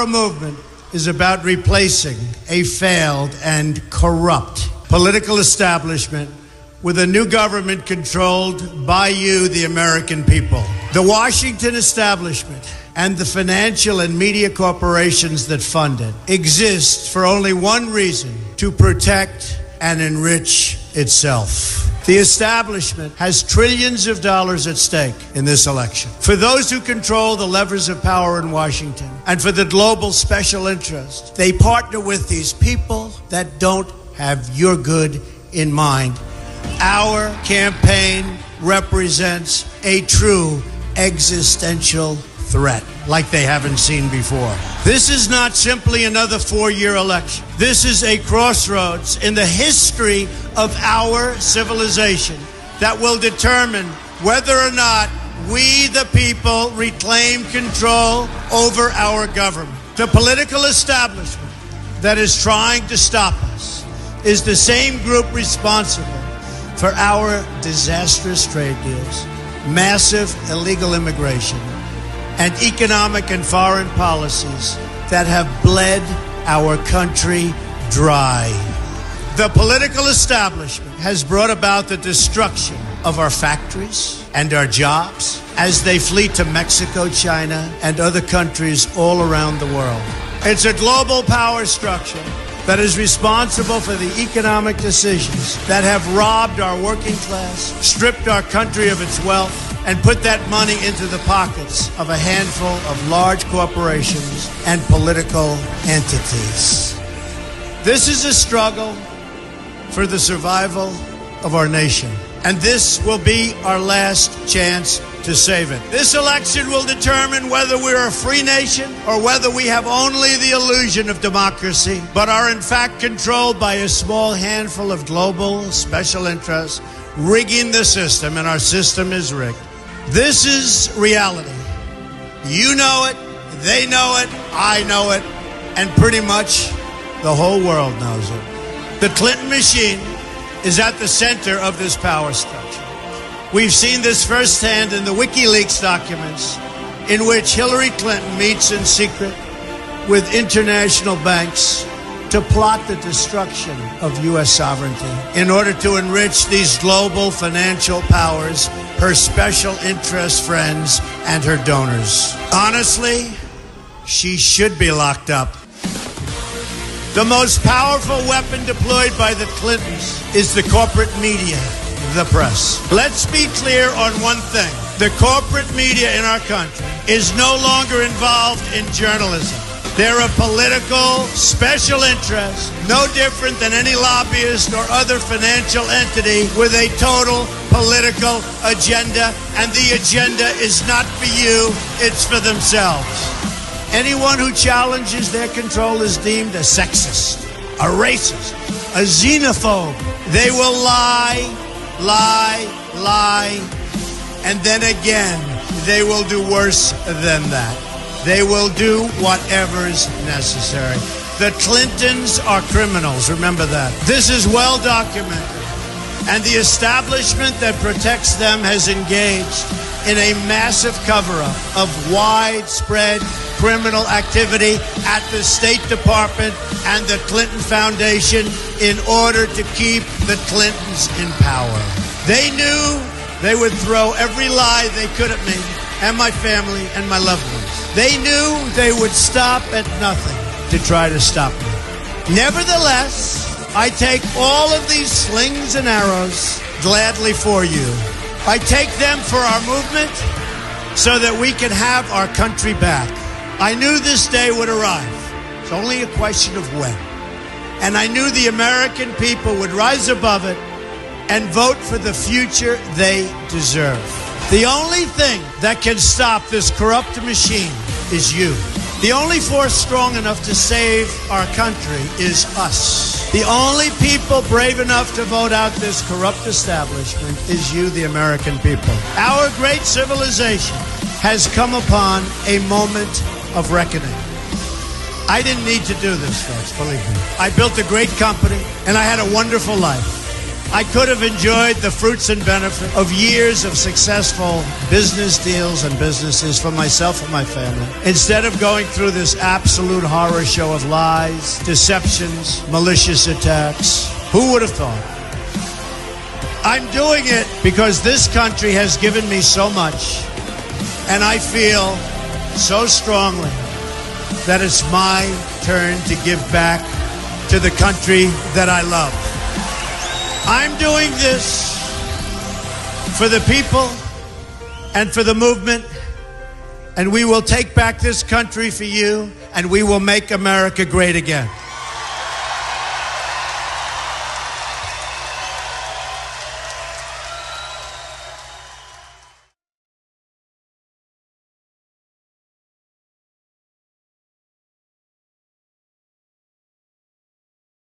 Our movement is about replacing a failed and corrupt political establishment with a new government controlled by you, the American people. The Washington establishment and the financial and media corporations that fund it exist for only one reason: to protect and enrich itself. The establishment has trillions of dollars at stake in this election. For those who control the levers of power in Washington and for the global special interest, they partner with these people that don't have your good in mind. Our campaign represents a true existential threat like they haven't seen before. This is not simply another 4-year election. This is a crossroads in the history of our civilization that will determine whether or not we, the people, reclaim control over our government. The political establishment that is trying to stop us is the same group responsible for our disastrous trade deals, massive illegal immigration, and economic and foreign policies that have bled our country dry. The political establishment has brought about the destruction of our factories and our jobs as they flee to Mexico, China, and other countries all around the world. It's a global power structure that is responsible for the economic decisions that have robbed our working class, stripped our country of its wealth, and put that money into the pockets of a handful of large corporations and political entities. This is a struggle for the survival of our nation, and this will be our last chance to save it. This election will determine whether we're a free nation or whether we have only the illusion of democracy, but are in fact controlled by a small handful of global special interests rigging the system, and our system is rigged. This is reality. You know it, they know it, I know it, and pretty much the whole world knows it. The Clinton machine is at the center of this power structure. We've seen this firsthand in the WikiLeaks documents, in which Hillary Clinton meets in secret with international banks to plot the destruction of U.S. sovereignty in order to enrich these global financial powers, her special interest friends, and her donors. Honestly, she should be locked up. The most powerful weapon deployed by the Clintons is the corporate media, the press. Let's be clear on one thing. The corporate media in our country is no longer involved in journalism. They're a political special interest, no different than any lobbyist or other financial entity with a total political agenda, and the agenda is not for you, it's for themselves. Anyone who challenges their control is deemed a sexist, a racist, a xenophobe. They will lie, and then again, they will do worse than that. They will do whatever's necessary. The Clintons are criminals, remember that. This is well documented, and the establishment that protects them has engaged in a massive cover-up of widespread criminal activity at the State Department and the Clinton Foundation in order to keep the Clintons in power. They knew they would throw every lie they could at me and my family and my loved ones. They knew they would stop at nothing to try to stop me. Nevertheless, I take all of these slings and arrows gladly for you. I take them for our movement so that we can have our country back. I knew this day would arrive. It's only a question of when. And I knew the American people would rise above it and vote for the future they deserve. The only thing that can stop this corrupt machine is you. The only force strong enough to save our country is us. The only people brave enough to vote out this corrupt establishment is you, the American people. Our great civilization has come upon a moment of reckoning. I didn't need to do this, folks, believe me. I built a great company, and I had a wonderful life. I could have enjoyed the fruits and benefit of years of successful business deals and businesses for myself and my family, instead of going through this absolute horror show of lies, deceptions, malicious attacks. Who would have thought? I'm doing it because this country has given me so much, and I feel so strongly that it's my turn to give back to the country that I love. I'm doing this for the people and for the movement, and we will take back this country for you, and we will make America great again.